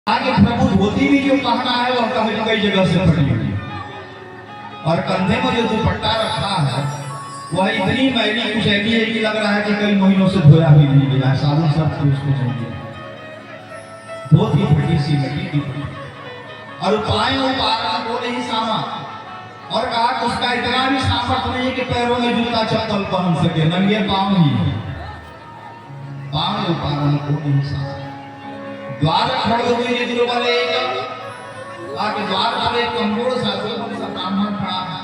आगे प्रभु धोती भी जो पहना है वह कई जगह से फटी हुई है और कंधे में जो दुपट्टा रखा है वह इतनी मैली कुचैली है कि लग रहा है कि कई महीनों से धोया भी नहीं गया। साबुन सब कुछ उसको चाहिए। धोती फटी सी लगी थी और पाए उपारा वो नहीं सामा और कहा कि उसका इतना भी सामर्थ्य नहीं है कि पैरों में जूता चप्पल पहन सके, नंगे पाँव ही पाँव उपारा को नहीं सामा। द्वार खड़े हुए ये दुर्बल आगे द्वार पर एक कमजोर सा ब्राह्मण खड़ा है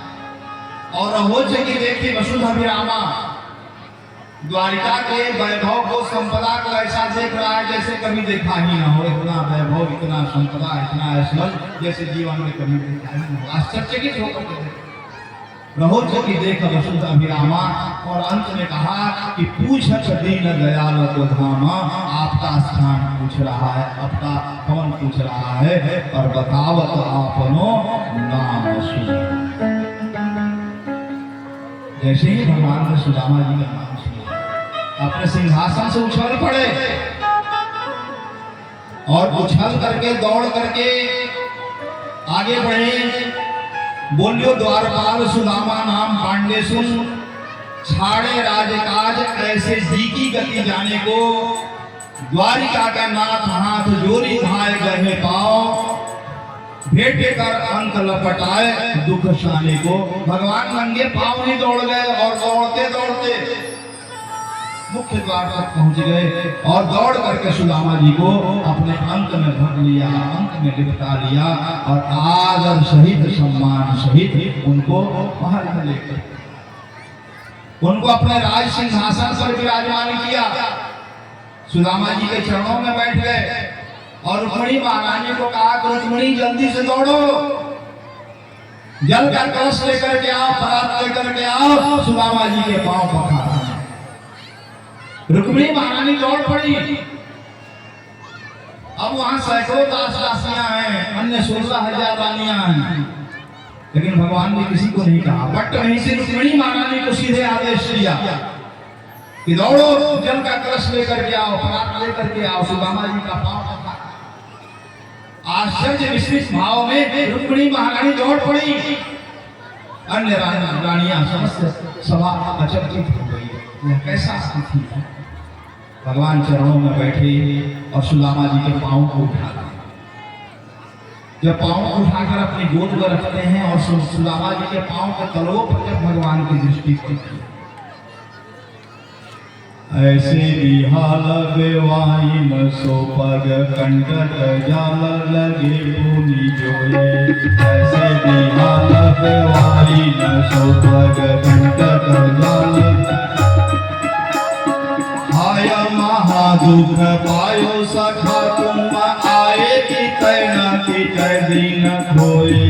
और हो जगह देखी वसुधा विरामा द्वारिका के वैभव को संपदा को ऐसा देख रहा है जैसे कभी देखा ही ना हो। इतना वैभव, इतना संपदा, इतना ऐश्वर्य जैसे जीवन में कभी देखा ही ना हो। आश्चर्यचकित होकर रहो जगह देख वसुधा विरामा और अंत में कहा कि पूछत दीन दयाल को धामा, आपका स्थान पूछ रहा है, आपका कौन पूछ रहा है और बतावत आपनो नाम सुन। जैसे ही भगवान ने सुदामा जी का नाम सुना अपने सिंहासन से उछल पड़े और उछल करके दौड़ करके आगे बढ़े। बोलियो द्वारपाल सुदामा नाम पांडे सुन, छाड़े राजकाज ऐसे जी की गति जाने को, द्वारिका का नाथ हाथ जोरी धाए गए पाओ, भेटे कर अंक लपटाए दुख शाने को। भगवान नंगे पांव ही दौड़ गए और दौड़ते दौड़ते मुख्य द्वार तक पहुंच गए और दौड़ करके सुदामा जी को अपने अंक में भर लिया, अंक में लिपटा लिया और आदर सहित सम्मान सहित उनको महल में लेकर उनको अपने राज सिंहासन पर विराजमान किया। सुदामा जी के चरणों में बैठ गए और रुक्मिणी महारानी को कहा कि रुक्मिणी जल्दी से दौड़ो, जल का कलश लेकर के आओ, परात लेकर के आओ, सुदामा जी के पांव पखारा। रुक्मिणी महारानी दौड़ पड़ी। अब वहां सैकड़ों दास दासियां हैं, अन्य 16,000 रानियां हैं, लेकिन भगवान ने किसी को नहीं कहा। बट वहीं से रुक्मिणी महारानी को सीधे आदेश दिया कि दौड़ो, जल का कलश लेकर के आओ, परात लेकर के आओ, सुदामा जी का पांव पखारा। आश्चर्य विस्मित भाव में रुक्मिणी महारानी दौड़ पड़ी। अन्य रानियां समस्त सभा अचंभित हो गई। यह कैसा स्थिति है? भगवान चरणों में बैठे और सुदामा जी के पांव को उठाते हैं। जब पांव को उठाकर अपनी गोद में रखते हैं और सुदामा जी के पांव के तलवों पर जब भगवान की दृष्टि पड़ती है, ऐसे बिहाल बेवाई न सो पग कंटक जाल लगे भूमि जोए। ऐसे बिहाल बेवाई न सो पग कंटक जाल महादुख पायो सखा तुम आए कि तैना की तय दिन खोए।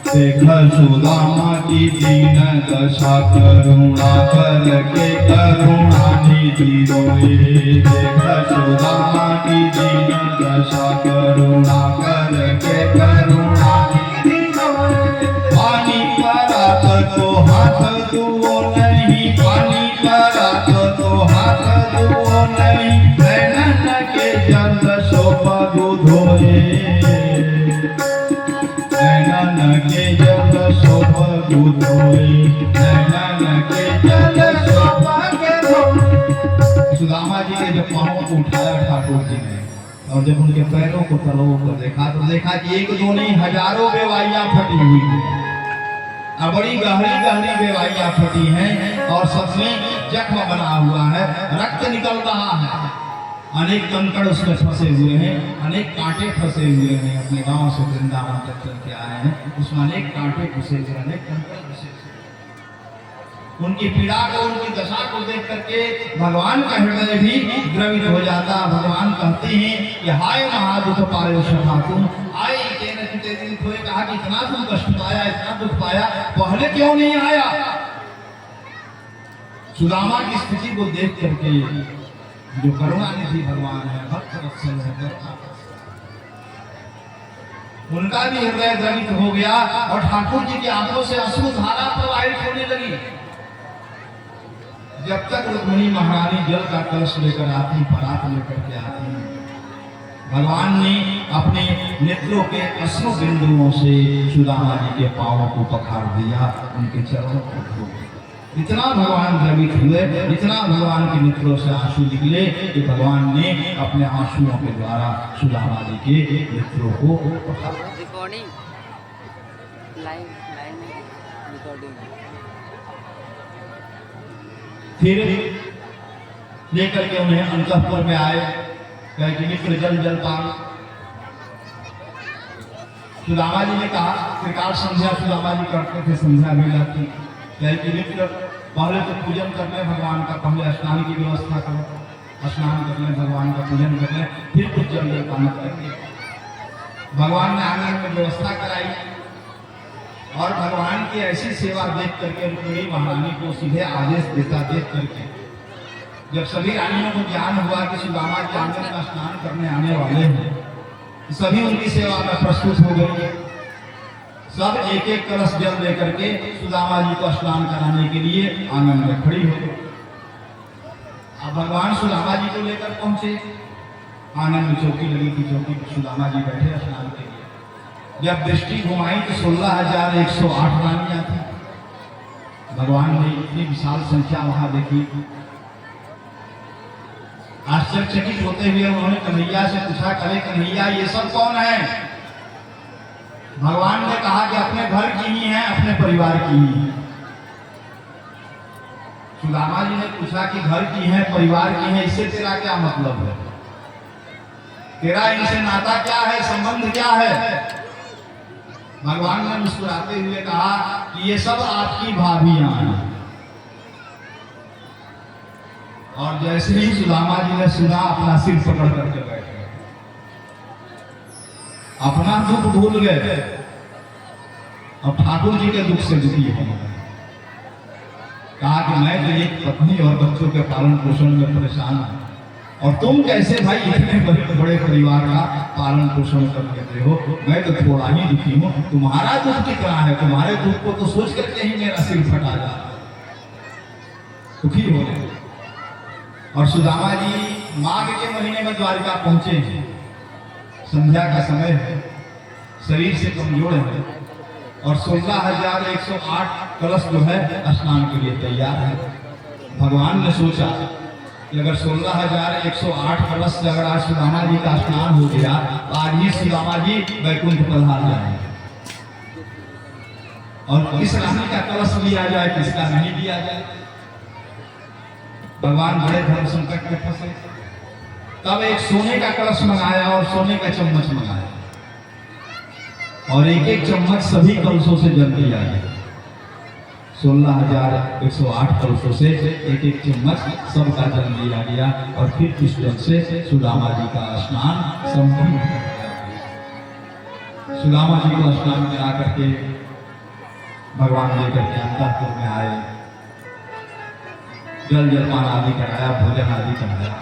देख सुदामा की दीन दशा करुणा करके करुणा निधि रोए। देख सुदामा की दीन दशा करुणा करके करुणा निधि रोए। पानी परात को हाथ दुओ नहीं, पानी परात तो हाथ दुओ नहीं, नैनन के जल शोभा धोए। नैनन के जल शोभा धोए, नैनन के जल शोभा धोए। सुदामा जी के जब पांव को उठाया ठाकुर जी ने और जब उनके पैरों को तलवों को देखा तो देखा कि एक दो नहीं हजारों बेवाइयां फटी हुई थी। बड़ी गहरी गहरी बेवाइयां फटी हैं और सबमें जख्म बना हुआ है, रक्त निकल रहा है। अनेक कंकड़ उसमें फंसे हुए हैं, अनेक कांटे फंसे हुए हैं। अपने गांव से वृंदावन तक चल के आए हैं, उसमें अनेक कांटे फंसे हुए, अनेक कंकड़ फंसे हुए। उनकी पीड़ा को, उनकी दशा को देख करके भगवान का हृदय भी द्रवित हो जाता। भगवान कहते हैं कि हाय महादुख पायो सखा तुम आए दिन खोए। कहा कि इतना तुम कष्ट पाया, इतना दुख पाया, पहले क्यों नहीं आया? सुदामा की स्थिति को देख करके जो करुणा निधि भगवान है, भक्त वत्सल है, उनका भी हृदय द्रवित हो गया और ठाकुर जी की आंखों से अश्रु धारा प्रवाहित होने लगी। जब तक रुक्मिणी महारानी जल का कलश लेकर आती, परात लेकर के आती, भगवान ने अपने नेत्रों के अश्रु बिंदुओं से सुदामा जी के पांवों को पखार दिया, उनके चरणों को धो दिया। इतना भगवान द्रवित हुए, इतना भगवान के नेत्रों से आंसू निकले कि भगवान ने अपने आंसुओं के द्वारा सुदामा जी के नेत्रों को पखारा। फिर लेकर के उन्हें अंतःपुर में आए, कहे कि मित्र जल जल पान। सुदामा जी ने कहा, त्रिकाल संध्या सुदामा जी करते थे, संध्या बेला की, कहे कि मित्र पहले तो पूजन कर ले भगवान का, पहले स्नान की व्यवस्था करो, स्नान कर ले, भगवान का पूजन कर ले, फिर कुछ जल जल पान करेंगे। भगवान ने आंगन में व्यवस्था कराई और भगवान की ऐसी सेवा देख करके रुक्मिणी महारानी को सीधे आदेश देता देख करके, जब सभी रानियों को ज्ञान हुआ कि सुदामा जी आंगन में स्नान करने आने वाले हैं, सभी उनकी सेवा में प्रस्तुत हो गई। सब एक एक कलश जल लेकर के सुदामा जी को स्नान कराने के लिए आंगन में खड़ी हो गई। अब भगवान सुदामा जी को लेकर पहुंचे, आंगन में चौकी लगी थी, चौकी पर सुदामा जी बैठे स्नान के लिए। जब दृष्टि घुमाई तो 16,108 रानियां थी। भगवान ने इतनी विशाल संख्या वहां देखी, आश्चर्यचकित होते हुए उन्होंने कन्हैया से पूछा, करे कन्हैया ये सब कौन है? भगवान ने कहा कि अपने घर की ही है, अपने परिवार की ही है। सुदामा जी ने पूछा कि घर की है, परिवार की है, इससे तेरा क्या मतलब है? तेरा इनसे नाता क्या है, संबंध क्या है? भगवान ने मुस्कुराते हुए कहा कि ये सब आपकी भाभियां हैं। और जैसे ही सुदामा जी ने सुना, अपना सिर पकड़ करके बैठे, अपना दुख भूल गए, अब ठाकुर जी के दुख से दुखी हो गए। कहा कि मैं तो एक पत्नी और बच्चों के पालन पोषण में परेशान हूं, और तुम कैसे भाई इतने बड़े परिवार का पालन पोषण कर लेते हो? मैं तो थोड़ा ही दुखी हूँ, तुम्हारा दुख कितना है? तुम्हारे दुख को तो सोच करके ही मेरा सिर फटा जाता है। दुखी हो गए। और सुदामा जी माघ के महीने में द्वारिका पहुंचे हैं, संध्या का समय है, शरीर से कमजोर है, और 16,108 कलश जो है स्नान के लिए तैयार है। भगवान ने सोचा कि अगर 16,108 कलश से अगर आज सुदामा जी का स्नान हो गया तो आज ही सुदामा जी वैकुंठ पधार जाएंगे। और किस रानी का कलश लिया जाए, किसका नहीं लिया जाए? भगवान बड़े धर्म संकट में फंसे। तब एक सोने का कलश मंगाया और सोने का चम्मच मंगाया, और एक एक चम्मच सभी कलशों से जल दिया गया। 16,108 कलशों से एक एक चम्मच सबका जल दिया गया, और फिर इस जल से सुदामा जी का स्नान संपूर्ण हो गया। सुदामा जी को स्नान करा करके भगवान लेकर के अंतःपुर में आए, जल जलपान आदि कराया, भोजन आदि कराया।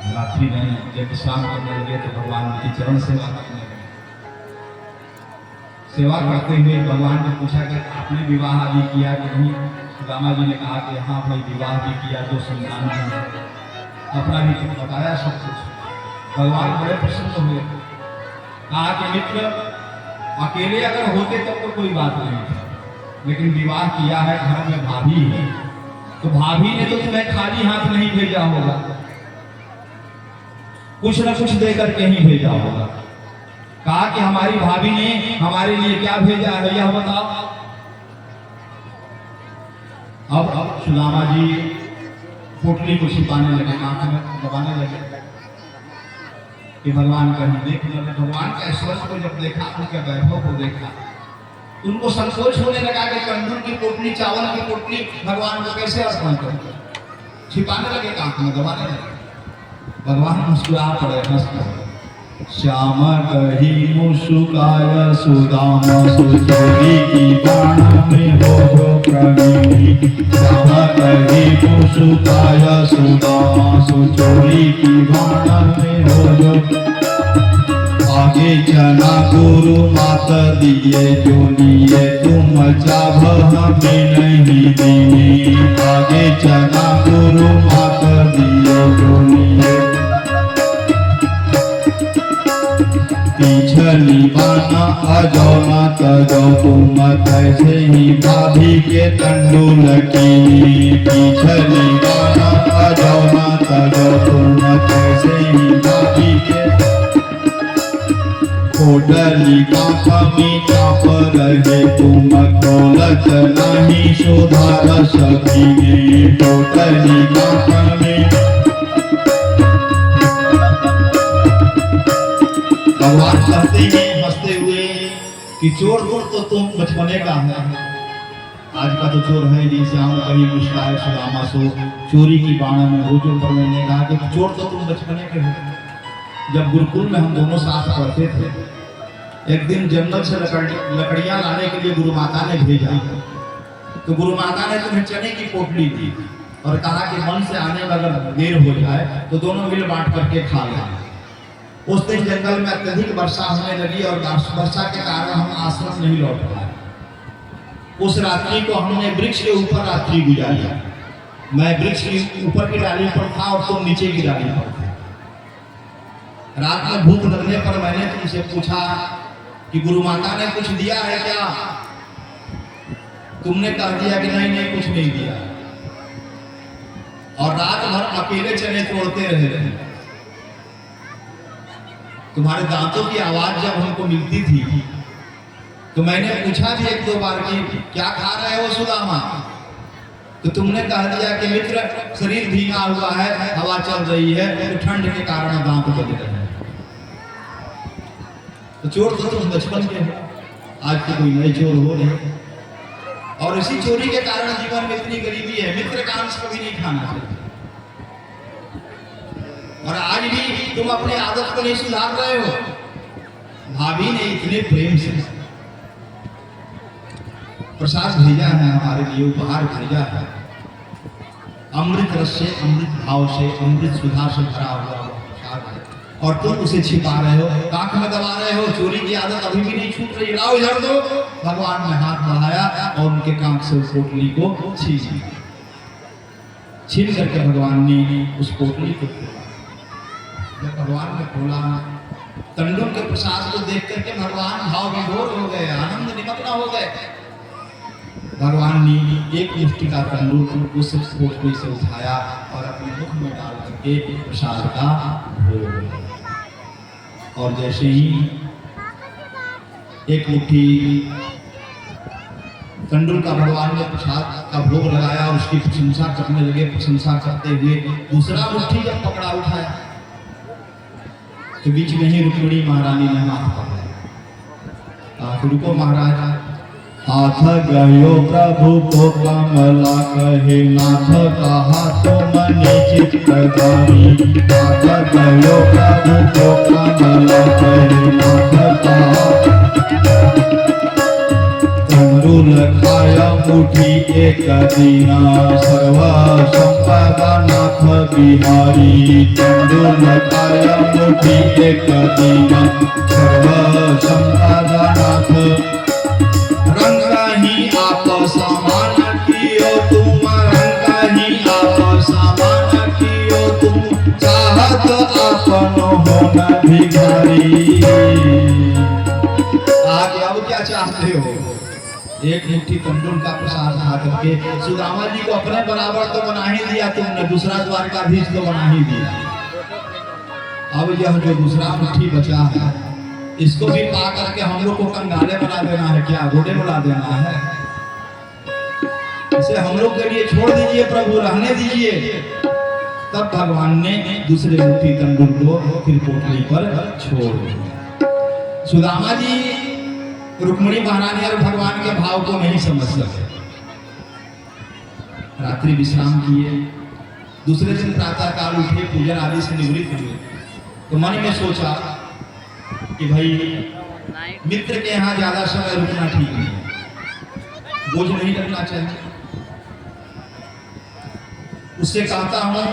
रात्रि में जब विश्राम करने लगे तो भगवान की चरण सेवा करने लगे। सेवा करते हुए भगवान ने पूछा कि आपने विवाह आदि किया कि नहीं? सुदामा जी ने कहा कि हाँ भाई, विवाह भी किया, 2 संतान है, अपना भी कुछ बताया सब कुछ। भगवान बड़े प्रसन्न हुए, कहा कि मित्र अकेले अगर होते तब तो कोई बात नहीं थी, लेकिन विवाह किया है, घर में भाभी है, तो भाभी ने तो तुम्हें खाली हाथ नहीं भेजा होगा, कुछ न कुछ देकर के ही भेजा होगा। कहा कि हमारी भाभी ने हमारे लिए क्या भेजा है, यह बताओ। अब सुदामा जी पोटली को छिपाने लगे, आंख में दबाने लगे कि भगवान कहीं देख न ले। भगवान का ऐश्वर्य को जब देखा, उनके वैभव को देखा, उनको संकोच होने लगा कि कंदूर की पोटली, चावल की पोटली भगवान को कैसे अर्पण करें। छिपाने लगे, आंख में दबाने लगे। भगवान मुस्कुरा पड़े, हंस पड़े। श्याम कही मुस्कुराय सुदाम सुचोरी की बाण में हो प्रवीणी। श्याम कही मुस्कुराय सुदाम सुचोरी की बाण में हो। आगे चना गुरु माता दिए जो लिए तुम चाह हमें नहीं दिए। आगे चना गुरु माता दिए जो लिए पिछली बाना अजो न तजो तुम तैसे ही भाभी के तंडुल की। पिछली बाना अजो न तजो तुम तैसे ही भाभी के कोडली कापमी काप रहे तुम खोलत नहीं सुधार सकीगे। कोडली कापमी भगवान कहते हैं हंसते हुए कि चोर तो तुम बचपने का है। आज का तो चोर है नहीं, श्याम कभी मुस्काए सुदामा सो चोरी की बाणा में हो। जो पर मैंने कहा कि चोर तो तुम बचपने के हो। जब गुरुकुल में हम दोनों साथ पढ़ते थे, एक दिन जंगल से लकड़ियां लाने के लिए गुरु माता ने भेजा। तो गुरु माता ने तुम्हें चने की पोटली दी और कहा कि मन से आने में अगर देर हो जाए तो दोनों मिल बांट करके खा लेना। उस दिन जंगल में अत्यधिक वर्षा होने लगी और वर्षा के कारण हम आश्रम नहीं लौट पाए। उस रात्रि को हमने वृक्ष के ऊपर रात्रि गुजारी। मैं वृक्ष के ऊपर की डाली पर था और तुम नीचे की डाली पर थे। रात में भूख लगने पर मैंने तुमसे पूछा कि गुरु माता ने कुछ दिया है क्या? तुमने कह दिया कि नहीं नहीं कुछ नहीं दिया, और रात भर अकेले चने तोड़ते रहे। तुम्हारे दांतों की आवाज जब हमको मिलती थी तो मैंने पूछा भी एक दो बार कि क्या खा रहे हो सुदामा? तो तुमने कह दिया कि मित्र शरीर भीगा हुआ है, हवा चल रही है तो ठंड के कारण दांत बज रहे हैं। तो चोर तो तुम बचपन के हो, आज के कोई नए चोर हो रहे। और इसी चोरी के कारण जीवन में इतनी गरीबी है। मित्र का अंश कभी नहीं खाना चाहिए। और आज भी तुम अपनी आदत को नहीं सुधार रहे हो। भाभी ने इतने प्रेम से प्रसाद भेजा है, हमारे लिए उपहार भेजा है। अमृत रस से, अमृत भाव से, अमृत सुधा से भरा हुआ प्रसाद है, और तुम उसे छिपा रहे हो, कांख में दबा रहे हो। चोरी की आदत अभी भी नहीं छूट रही। लाओ इधर दो। भगवान ने हाथ बढ़ाया और उनके कांख से उस पोटली को छीन करके भगवान ने उस पोटली को खोला। जब भगवान ने खोला, तंडुल के प्रसाद को देख करके भगवान भाव विभोर हो गए, आनंद निमग्न हो गए। भगवान ने एक मुट्ठी का तंडुल उस पोटली से उठाया और अपने मुख में डाल करके प्रसाद का भोग। और जैसे ही एक मुट्ठी तंडुल का भगवान ने प्रसाद का भोग लगाया और उसकी प्रशंसा करने लगे, प्रशंसा करते हुए दूसरा मुट्ठी जब पकड़ा उठाया तो बीच में ही रुक्मिणी महारानी ने हाथ पकड़ा। रुको महाराज, हाथ गयो प्रभु को कमला कहे नाथ कहा तुम निचित गामी। हाथ गयो प्रभु को कमला कहे नाथ कहा तंडुल खाया मुठी एक दीना सर्व संपदा नाथ बिहारी। तंडुल खाया मुठी एक दीना सर्व संपदा नाथ। रंग ही आप समान कियो तुम, रंग ही आप समान कियो तुम, चाहत अपनो होना भिखारी। आगे अब क्या चाहते हो? एक मुट्ठी तंडुल का प्रसाद खा करके सुदामा जी को अपने बराबर तो बना ही दिया तुमने, दूसरा द्वारकाधीश तो बना ही दिया। अब यह जो दूसरा मुट्ठी बचा है इसको भी पा करके हम लोग को कंगाले बना देना है क्या? घोड़े बना देना है? इसे हम लोग के लिए छोड़ दीजिए प्रभु, रहने दीजिए। तब भगवान ने दूसरे मुट्ठी तंडुल को फिर पोटली पर छोड़ दिया। सुदामा जी रुक्मिणी महारानी और भगवान के भाव को नहीं समझ सके। रात्रि विश्राम किए, दूसरे दिन प्रातः काल उठे, पूजन आदि से निवृत्त हुए। तो मन में सोचा कि भाई मित्र के यहाँ ज्यादा समय रुकना ठीक नहीं, बोझ नहीं लगना चाहिए। उससे कहता हूं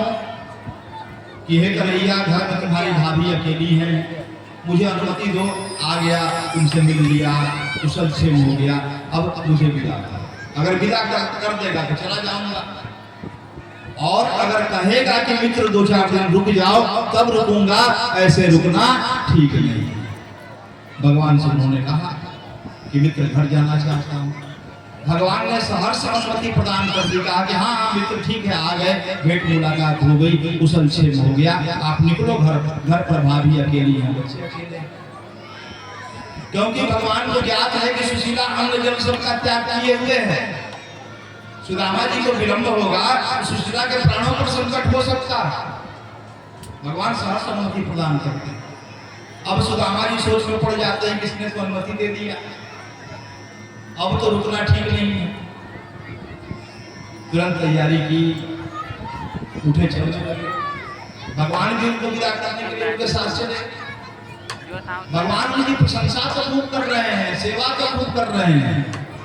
कि हे कन्हैया, घर में तुम्हारी भाभी अकेली है, मुझे अनुमति दो, आ गया, तुमसे मिल लिया, कुशल क्षेम हो गया, अब मुझे विदा कर। अगर विदा कर देगा तो चला जाऊंगा, और अगर कहेगा कि मित्र 2-4 दिन रुक जाओ तब रुकूंगा, ऐसे रुकना ठीक नहीं। भगवान से उन्होंने कहा कि मित्र घर जाना चाहता हूँ। भगवान ने सहर्ष अनुमति प्रदान कर दी, कहा कि हाँ मित्र ठीक है, आ गए, भेंट मुलाकात हो गई, कुशल क्षेम हो गया, आप निकलो, घर पर भाभी अकेली है, बच्चे अकेले। क्योंकि भगवान को ज्ञात है कि सुशीला अन्न जल सबका त्याग किए हुए है, सुदामा जी को विलंब होगा, सुशीला के प्राणों पर संकट हो सकता है। भगवान सहर्ष अनुमति प्रदान करते हैं। अब सुदामा जी सोच में पड़ जाते हैं, किसने तो अनुमति दे दिया, अब तो रुकना ठीक नहीं है। तुरंत तैयारी की, उठे चलने लगे। भगवान भी उनको विदा करने के लिए उनके साथ चले। भगवान उनकी प्रशंसा तो खूब कर रहे हैं, सेवा तो खूब कर रहे हैं,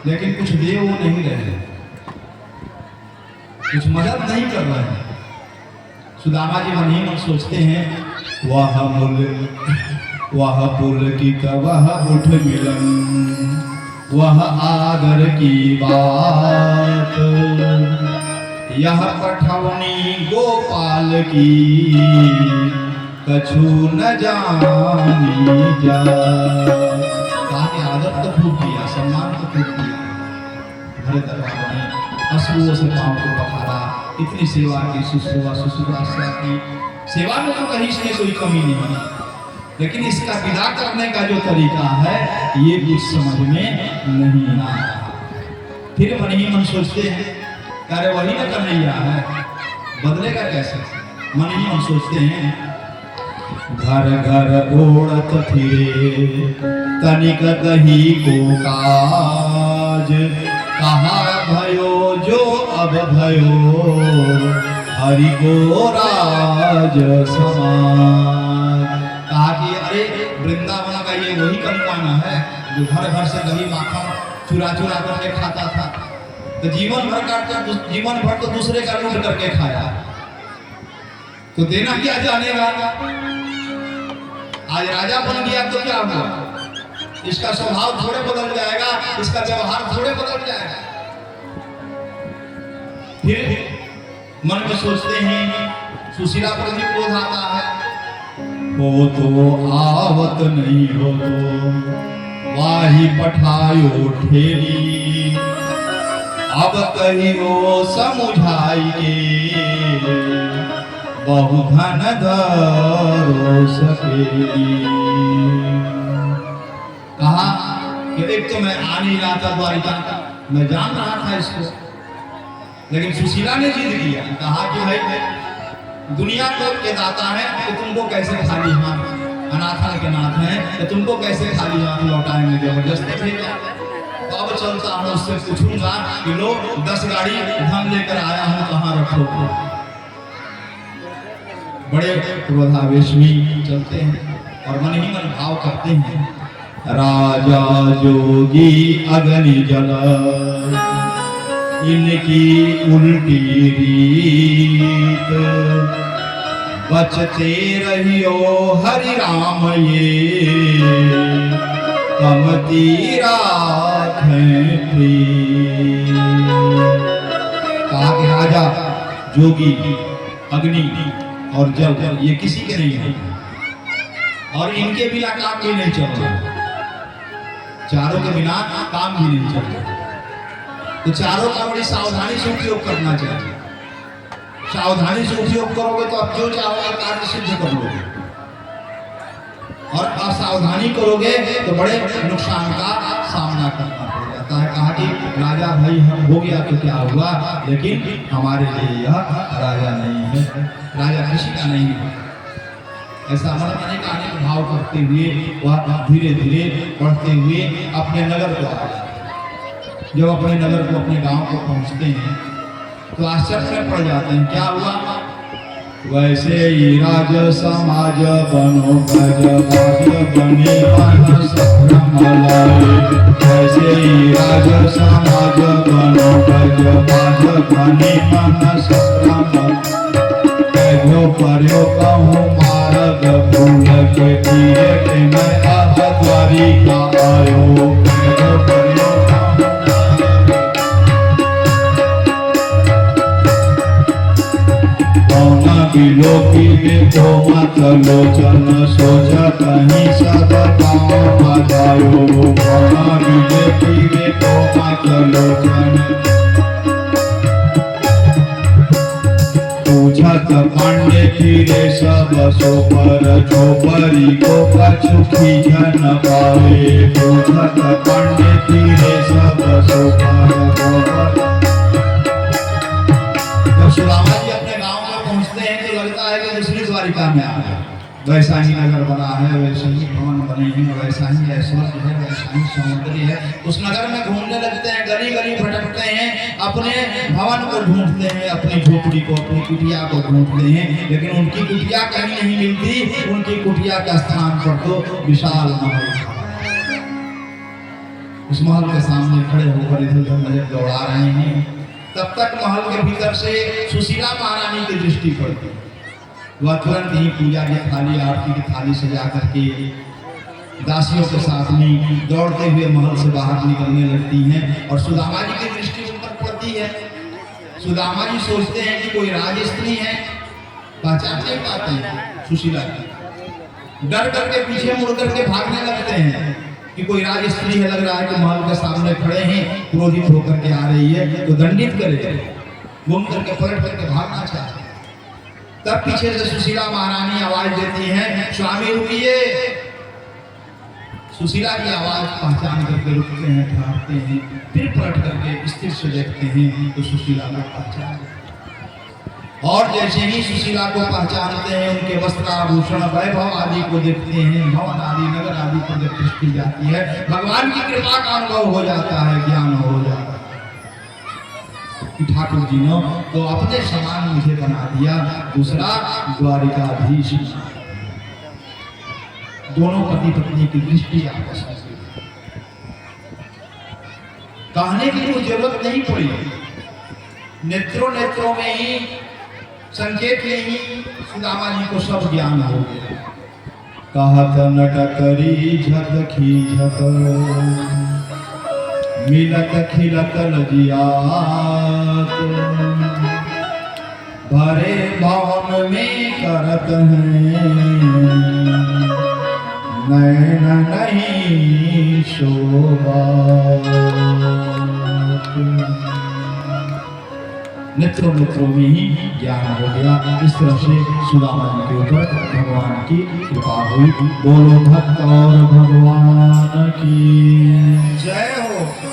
लेकिन कुछ दे वो नहीं रहे, कुछ मदद नहीं कर रहे हैं। सुदामा जी मन ही मन सोचते हैं, वह पुल की कवह उठ मिलन, वह आदर की बात, यह पठौनी गोपाल की, कछु न जानी जा। कहा कि आदर तो खूब किया, सम्मान तो खूब किया, भरे दरबार में अश्रुओं से पांव को पखारा, इतनी सेवा की, शुश्रूषा की, सेवा में तो कहीं से कोई कमी नहीं, लेकिन इसका विदा करने का जो तरीका है ये कुछ समझ में नहीं आ रहा। फिर मन ही मन सोचते हैं, अरे वही ना कन्हैया है, बदलेगा कैसे? मन ही मन सोचते हैं, घर घर ओढ़त फिरे तनिक कही को काज, कहा भयो जो अब भयो हरि को राज समाज। कहा कि अरे वृंदावन का ये वही कनवाना है जो घर घर से दही माखन चुरा चुरा करके खाता था, तो जीवन भर तो दूसरे का लूट करके खाया, तो देना क्या जानेगा। आज राजा बन गया तो क्या हुआ, इसका स्वभाव थोड़े बदल जाएगा, इसका व्यवहार थोड़े बदल जाएगा। फिर मन में सोचते हैं, सुशीला पर भी क्रोध आता है, हो तो आवत नहीं हो तो वाही पठायो ठेली, अब कहियो समुझाइए बहु धन धरो सकेली। कहा कि एक तो मैं आ नहीं रहा था द्वारिका, मैं जान रहा था इसको, लेकिन सुशीला ने जिद किया, कहा कि भाई दुनिया के दाता है तो तुमको कैसे खाली हाथ, अनाथा के नाथ है तो तुमको कैसे खाली हाथ लौटाएंगे, जबरदस्ती भेजा। तो अब चलता हूँ, उससे पूछूंगा कि लो 10 गाड़ी धन लेकर आया हूँ, कहाँ रखोगे। बड़े क्रोधावेश में चलते हैं और मन ही मन भाव करते हैं, राजा जोगी अग्नि जल इनकी उल्टी रीत, बचते रहियो हरि राम ये कमती राखें प्रीत। कहा कि राजा जोगी अग्नि और जल ये किसी के नहीं है, और इनके बिना काम भी नहीं चल रहा, चारों के बिना काम भी नहीं चल रहा, तो चारों का बड़ी सावधानी से उपयोग करना चाहिए। सावधानी से उपयोग करोगे तो आप जो चाहोगे कार्य सिद्ध कर लोगे, और असावधानी करोगे तो बड़े नुकसान का सामना करना पड़ जाता है। कहा कि राजा भाई हम हो गया तो क्या हुआ, लेकिन हमारे लिए यह राजा नहीं है, राजा किसी का नहीं है। ऐसा मन में अनेक भाव करते हुए वह धीरे धीरे बढ़ते हुए अपने नगर को आया। जब अपने नगर को, अपने गांव को पहुंचते हैं तो आश्चर्य में पड़ जाते हैं, क्या हुआ। वैसे ही राज समाज बनो गज भाग्य बने मन सक्रम लाए, वैसे ही राज समाज बनो गज भाग्य बने मन सक्रम, जो पर्यो कहूँ नारद फूल के तीरे के मैं अब द्वारिका आयो। बिलोकी में तो मत लोचन सोचा कहीं सब काम बधायो। बिलोकी में तो मत लोचन पूछत पांडे फिरे सब सो पर चौपरी को कछु खींचन पावे। पूछत पांडे फिरे सब सो पर सुदामा जी अपने गांव में पहुंचते हैं तो लगता है कि दूसरी द्वारिका में आ गए। वैसा ही नगर बना है, वैसे ही भवन बने हैं, वैसा ही ऐश्वर्य है, वैसा ही सौंदर्य है। उस नगर में घूमने लगते हैं, गली गली भटकते हैं, अपने भवन को ढूंढते हैं, अपनी झोपड़ी को, अपनी कुटिया को ढूंढते हैं, लेकिन उनकी कुटिया कहीं नहीं मिलती। उनकी कुटिया के स्थान पर तो विशाल महल था। उस महल के सामने खड़े होकर इधर उधर नजर दौड़ा रहे हैं। तब तक महल के भीतर से सुशीला महारानी की दृष्टि पड़ती। वह तुरंत ही पूजा की थाली, आरती की थाली सजा करके दासियों के साथ में दौड़ते हुए महल से बाहर निकलने लगती हैं और सुदामा जी की दृष्टि उन पर पड़ती है। सुदामा जी सोचते हैं कि कोई राजस्त्री है, पहचान नहीं पाते हैं सुशीला की। डर करके पीछे मुड़ करके भागने लगते हैं कि कोई राजस्त्री है, लग रहा है कि महल के सामने खड़े हैं, क्रोधित होकर के आ रही है तो दंडित करे। घूम करके पलट करके भागना चाहते। तब पीछे से सुशीला महारानी आवाज देती हैं, स्वामी रुकिए। सुशीला की आवाज पहचान करके रुकते हैं, ठहरते हैं, फिर पलट करके स्थिर से देखते हैं तो सुशीला को पहचान। और जैसे ही सुशीला को पहचानते हैं, उनके वस्त्राभूषण वैभव आदि को देखते हैं, भवन आदि नगर आदि पर जब दृष्टि जाती है, भगवान की कृपा का अनुभव हो जाता है, ज्ञान हो जाता है। ठाकुर जी ने तो अपने समान मुझे बना दिया, दूसरा द्वारिकाधीश। दोनों पति पत्नी की दृष्टि आपस में कहने की कोई जरूरत नहीं पड़ी। नेत्रों नेत्रों में ही संकेत में ही सुदामा जी को सब ज्ञान हो गया। कहत नटकरी झटखी झट मिलत खिलत लजियात भरे भवन में करत हैं नैन नहीं शोभा। नेत्रों नेत्रों में ही ज्ञान हो गया। इस तरह से सुदामा जी के ऊपर भगवान की कृपा हुई। बोलो भक्त और भगवान की जय हो।